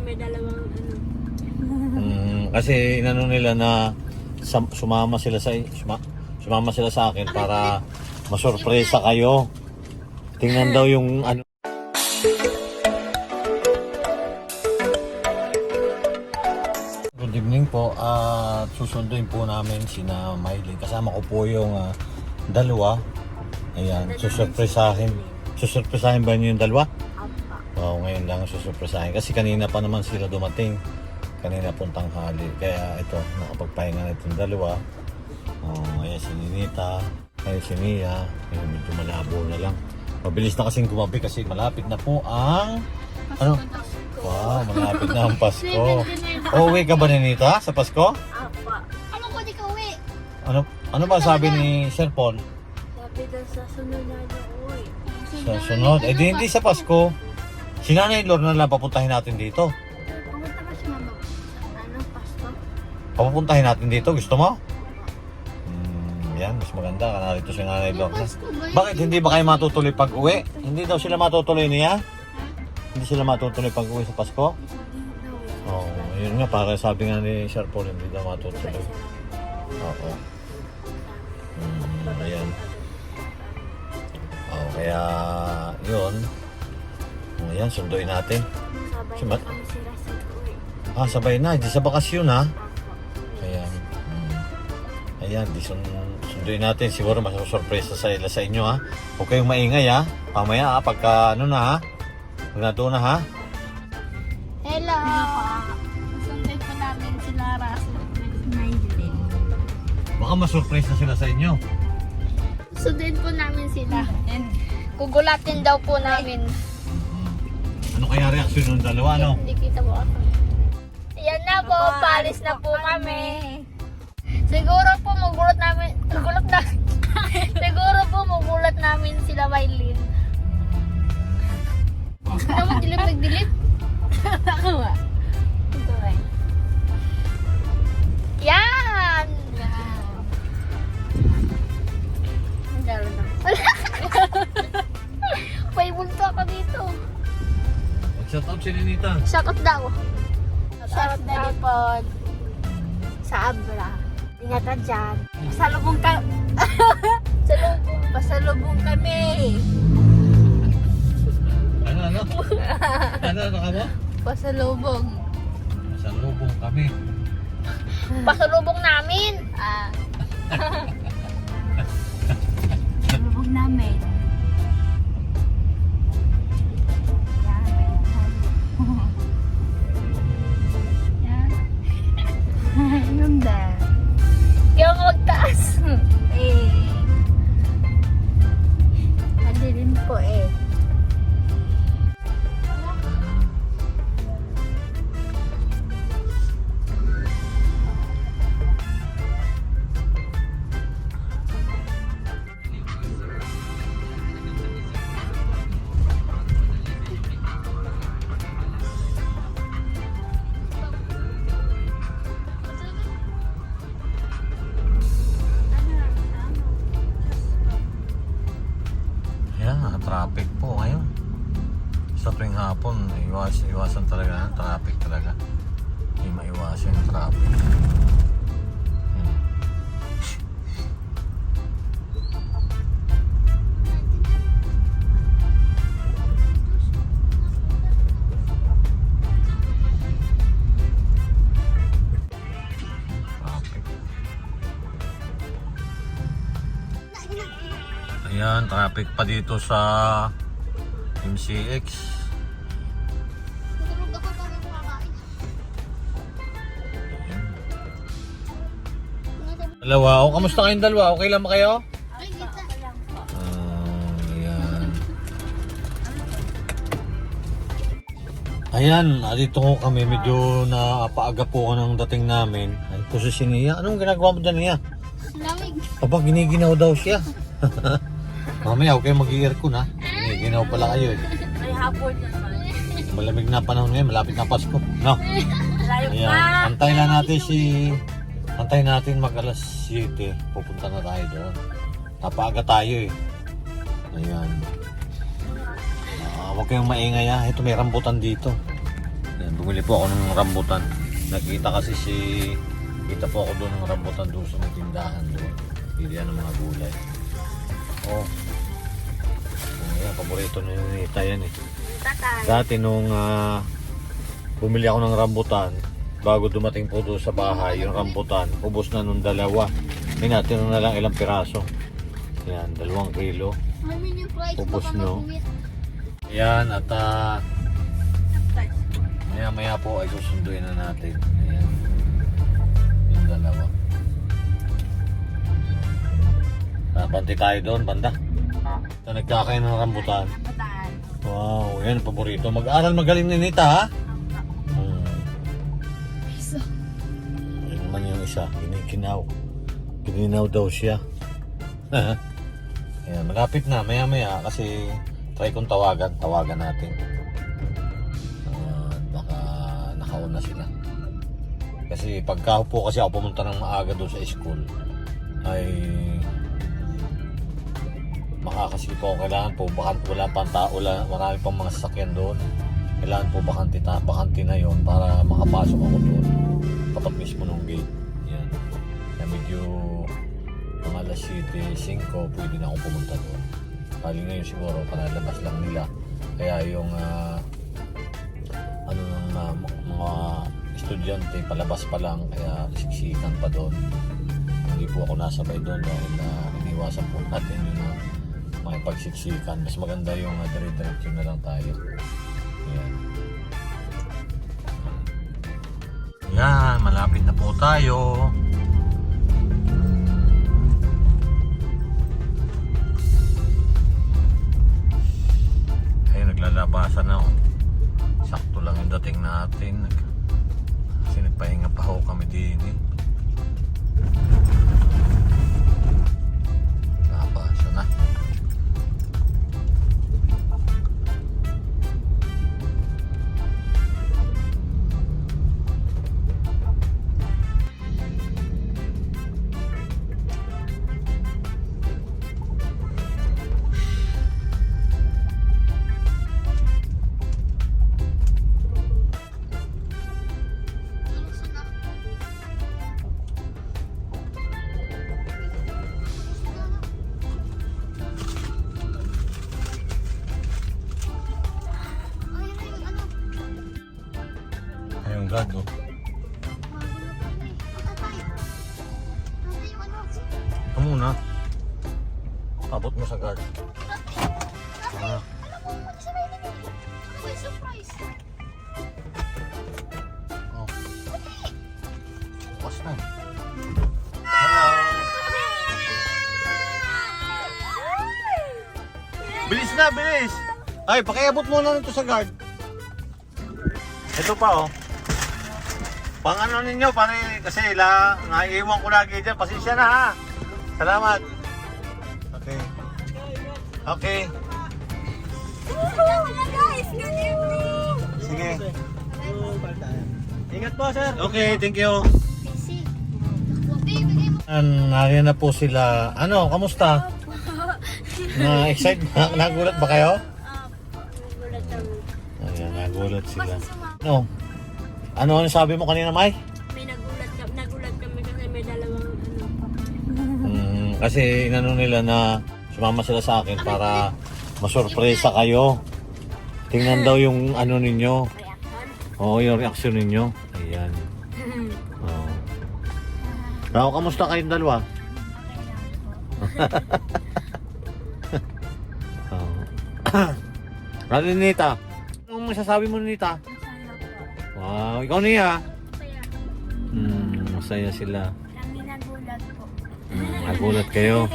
may dalawang ano. Kasi inano nila na sumama sila sa akin para masurpresa kayo. Tingnan daw yung ano. Good evening po. Susunduin po namin sina Mylene. Kasama ko po yung dalawa. Ayan, susurpresahin ba niyo yung dalawa? Oo, ngayon lang susurpresahin. Kasi kanina pa naman sila dumating. Kanina pong tanghali. Kaya ito, nakapagpahinga na itong dalawa. Ayan si Ninita. Ayan si Nia. Ayan, medyo malabo na lang. Mabilis na kasing gumabi kasi malapit na po ang... Ano? Wow, malapit na ang Pasko. Uwi ka ba, Ninita, sa Pasko? Apa. Ano ko di ka uwi? Ano ba sabi ni Sir Paul? Sabi daw sa sunod na uwi. Sa sunod? Eh di hindi sa Pasko. Si Nanay Lorna lang papuntahin natin dito. Pumunta ba si mama? Ano, Pasko? Papuntahin natin dito, gusto mo? Yan, mas maganda ka narito si Nanay Lorna. Bakit hindi ba kayo matutuloy pag uwi? Hindi daw sila matutuloy niya? Hindi sila matutuloy pag uwi sa Pasko? Oo, yun nga, para sabi nga ni Sir Paul, hindi daw matutuloy. Oo. Ayan. Oo, kaya yun. Ayan, sunduin natin. Sabay na kami sila sa uwi. Sabay na, di sa bakasyon ha. Ayan. Ayan, di sunduin natin. Siguro masusurpresa sa inyo ha. Huwag kayong maingay ha. Pamaya ha, pagka ano na ha. Huwag na doon na ha. Hello! Sunday po namin sila Russell at Mylene. Baka masurpresa sila sa inyo. Sundayin po namin sila. And gugulatin daw po namin. Ano kaya reaksyon ng dalawa, no? Hindi kita mo ako. Yan na po, paalis na po kami. Siguro po magulat namin. Siguro po magulat namin sila Mylene. Ano mo, nagdilit? Ako ba? Ito ba? Yan! Ang dalo na. May bulto ako dito. Shout out si Ninita. Shoutout daw. Shoutout na po sa Abra. Ingat ka dyan. Pasalubong ka. Pasalubong kami. Ano ka mo? Pasalubong. Pasalubong kami. Pasalubong namin. Pasalubong namin. Yung da. Kaya magtaas. Madilim po eh. Traffic po ngayon. Sa tuwing hapon, iwasan talaga ng traffic talaga. Hindi maiwasan yung traffic. Ayan, traffic pa dito sa MCX. Dalawa, kamusta kayong dalawa? Okay lang ba kayo? Ayan. Ayan, dito ko kami. Medyo napaaga po ako ng dating namin. Ay, po si Nia. Anong ginagawa mo dyan, Nia? Lamig. Aba, giniginaw daw siya. Mamaya, huwag kayong mag-i-aircon ha. Ginaw pala kayo eh. May hapon naman. Malamig na panahon ngayon, malapit na Pasko. No? Layo Ayan, pa. antayin natin mag alas 7. Pupunta na tayo doon. Napaaga tayo eh. Ayan. Huwag kayong maingay ha. Ito may rambutan dito. Yan, bumili po ako ng rambutan. Nakita kasi kita po ako doon ng rambutan doon sa may tindahan doon. Bilihan ng mga gulay. Oh. Yan, paborito na yung Nita yan eh. Tatay. Dati nung bumili ako ng rambutan, bago dumating po doon sa bahay, yung rambutan, ubos na nung dalawa. May natira na lang ilang piraso. Yan, 2 kilo. Mami, yung price Ubos, baka no? mag-uwit. Yan, at maya po ay susunduin na natin. Ayan. Yung dalawa. Napanti tayo doon, banda. Ito, nagkakain ng rambutan. Rambutan. Wow, yan, paborito. Mag-aral magaling ni Nita, ha? Isa. Yan naman yung isa, kinikinaw. Kininaw daw siya. Ayan, malapit na, maya-maya, kasi try kong tawagan natin. Baka nakauna sila. Kasi pagka po kasi ako pumunta ng maaga doon sa school, ay makakasipo ako. Kailangan po, wala pang tao, marami pang mga sasakyan doon. Kailangan po bakante na yon para makapasok ako doon. Tapat mismo ng gate. Yan. Kaya medyo mga alas 7:05 pwede na akong pumunta doon. Kali ngayon siguro panalabas lang nila. Kaya yung mga estudyante palabas pa lang, kaya siksikan pa doon. Hindi po ako nasabay doon dahil iniwasan po natin yung mga pagsiksikan. Mas maganda yung dire-diretso na lang tayo. Ayan. Yan, malapit na po tayo. Ayun, naglalabasan na. Sakto lang yung dating natin. Kasi nagpahinga pa ho kami din eh. Nabasa na. Ayun, God, oh. Ito muna. Abot mo sa guard. Ah. Oh. Bukas na. Hello. Bilis na, bilis! Ay, pakiabot muna nito sa guard. Ito pa, oh. Pang ano ninyo, pare, kasi naiiwan ko lagi dyan. Pasensya na, ha. Salamat. Okay. Okay. Guys, good evening! Sige. Ingat po, sir. Okay, thank you. Busy. Bigay mo. Nariyan na po sila. Ano, kamusta? Na-excite ba? Nagulat ba kayo? Nagulat kami. Ayan, nagulat sila. No. Ano sabi mo kanina, Mai? May nagulat kami kasi may dalawang Kasi inano nila na sumama sila sa akin para masurpresa kayo. Tingnan daw yung ano ninyo. reaction. Oo, yung reaksyon ninyo. Ayan. Oo. Raw, kamusta kayong dalawa? Oo. Rally, Nita. Anong masasabi mo, Nita? Wow, ikaw niya. Masaya sila. Kami nagulat po. Nagulat kayo.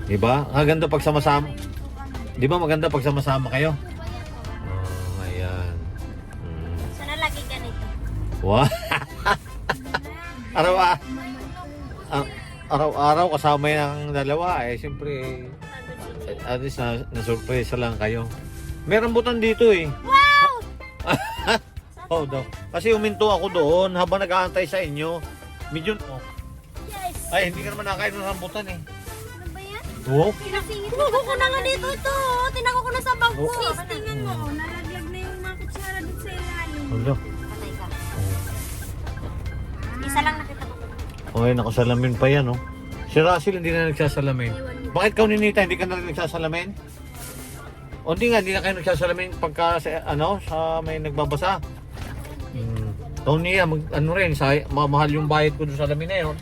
Diba? Maganda pag sama-sama. Di ba maganda pag sama-sama kayo? Ayan. Sana lagi ganito. Wow. Araw-araw kasama yung dalawa. Siyempre, at least na-surpresa lang kayo. May rambutan dito eh. Wow! Oh, daw. Kasi uminto ako doon habang nag-aantay sa inyo. Medyo, Yes! ay, hindi ka naman nakain ng rambutan eh. Ano ba yan? Oo. Tinako ko na nga dito ito. Tinako ko na sa bangko. Oh. Sis, tingnan mo. Nalaglag na yung mga kutsara dito sa ilalim. Wala. Patay ka. Oh. Isa lang nakita ko. Okay, nakasalamin pa yan, oh. Si Russell hindi na nagsasalamin. Bakit ka Ninita, hindi ka na rin nagsasalamin? O hindi nga, hindi na kayo nagsasalamin pagka sa, sa may nagbabasa. Tony, ano rin, mahal yung bayad ko doon sa lamin na yun.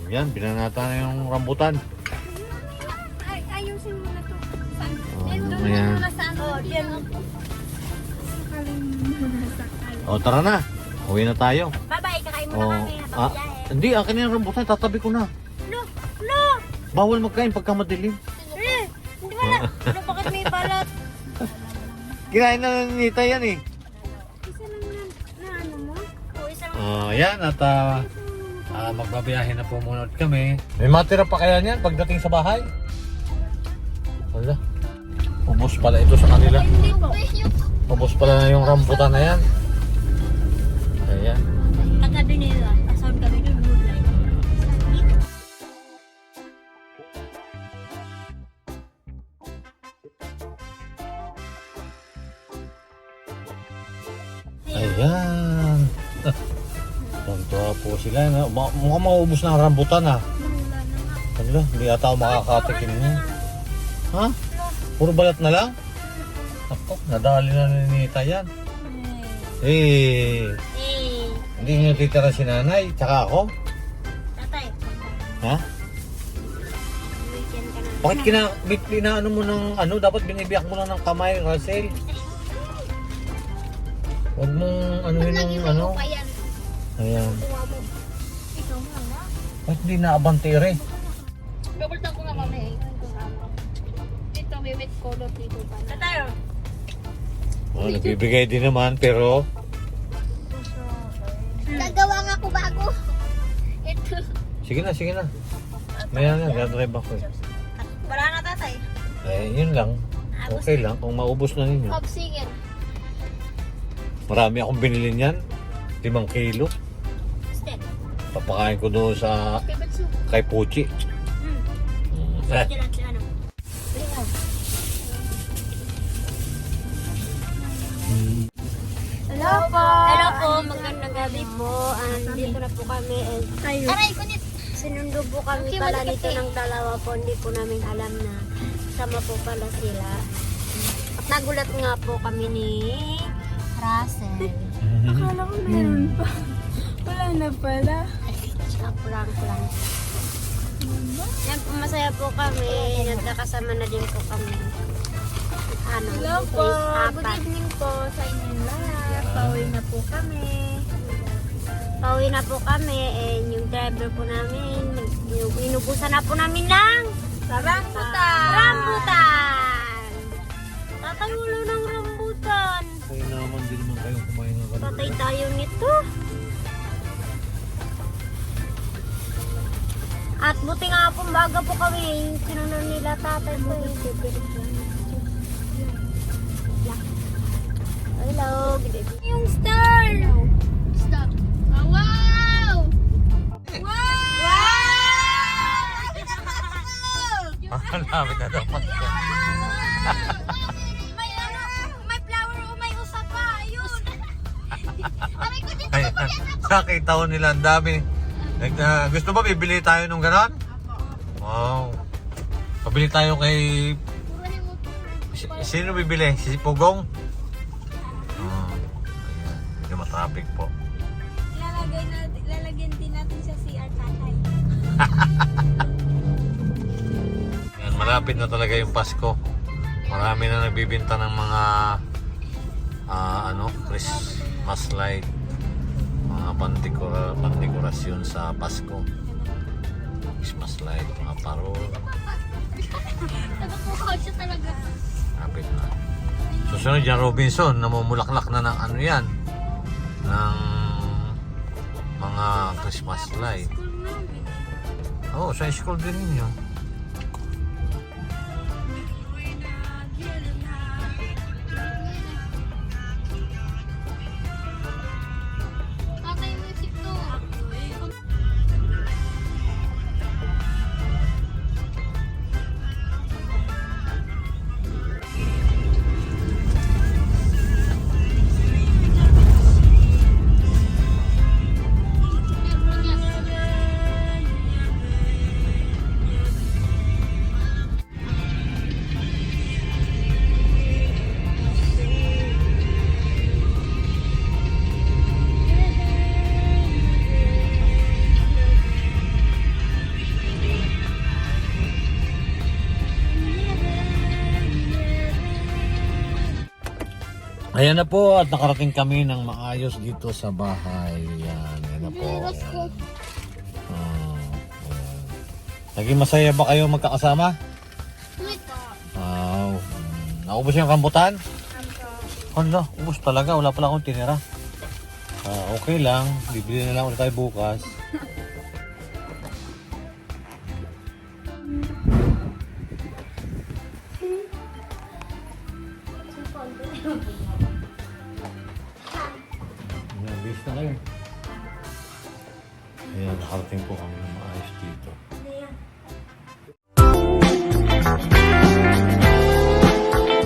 Yan, binanata na yung rambutan. Ay, ayusin mo na to. Saan? Ayan. Oh, diyan. O, tara na. Uwi na tayo. Bye-bye, kakain mo O, na kami. Habang biyahe. hindi, akin na yung rambutan, tatabi ko na. No! No! Bawal magkain pagka madilim. Hindi mo na. Ano, bakit may balat? Kinain na ni Nita yan eh. Isa lang na ano mo? O, isa lang. Yan, at magbabiyahe na po muna ulit kami. May matira pa kaya niyan pagdating sa bahay? Wala. Ubus pala ito sa kanila. Hindi po. Ubus pala na yung rambutan na yan. Ayan. Katabi nila. Asahan kami doon. Blue light. Ayan. Tuntua po sila. Mukhang maubos na ang rambutan ha. Wala, hindi ata ako makakatikin niya. Ha? Puro balat na lang? Ako, nadali na ni Nita yan. Eh, Eh, hindi niyo titira si nanay, tsaka ako. tatay. Ha? Weekend ka na. Bakit kinaano mo ng dapat binibiyak mo lang ng kamay, Russell? Huwag mong anuhin ng Ayan. Ayan. Kuha mo. Ikaw nga nga. Bakit hindi naabantire? Double tap ko nga kami. Dito, may wet color dito pa. Tatay. Oh, nagbibigay din naman, pero Gagawa nga ako bago. Ito. sige na. Maya na, dadrive ako eh. Wala na, tatay. Yun lang. Okay lang, kung maubos na ninyo. Pop singer. Marami akong binili niyan. 5 kilo. Step. Papakain ko doon sa Favorite soup. kay Puchi. Diyan at ano. Hello po. Hello po, magandang gabi po. Dito na po kami. Aray ko nito. Sinundo po kami Okay, pala malikot nito eh. ng dalawa po. Hindi po namin alam na sama po pala sila. At nagulat nga po kami ni Russell. Akala ko meron pa. Wala na pala. Prank lang. Yan po, masaya po kami. Nagkakasama na din po kami. Hello po. Good Apat. evening po sa inyong lahat. Pauwi na po kami. Pauwi na po kami. And yung driver po namin, inubusan na po namin ng rambutan! Tatay, wala ng rambutan. Kayo naman din naman kayo kumain ng ganun. Patay tayo nito. At buti nga po, baga po kami. Sinunod nila tatay po. Hello. Yung star. Stop. Oh, wow! Ang lapit na dapat ko. May flower o may usa pa. Ayun. Aray ko dito. Ayan. Nakita ko nila ang dami. Gusto ba bibili tayo nung ganon? Wow. Pabili tayo kay... Sino bibili? Si Pugong? Ayan. Medyo matraffic po. Lalagyan din natin sa CR tatay. Ayan, malapit na talaga yung Pasko. Marami na nagbibinta ng mga Christmas light, mga pandekorasyon sa Pasko. Christmas light, mga parol. Nagkukuha siya talaga. Malapit na. Susunod yan, Robinson, namumulaklak na ng ano yan, ng mga Christmas light. Oo, sa school din ninyo. Tatay music to. Ayan na po at nakarating kami ng maayos dito sa bahay. Ayan na po. Ayan. Ayan. Naging masaya ba kayo magkakasama? Wow. Naubos yung rambutan? Hala, ubos talaga. Wala pala akong tinira. Okay lang. Bibili na lang ulit tayo bukas. Ayan, bis na kayo. Ayan, nakarating po kami ng maayos dito.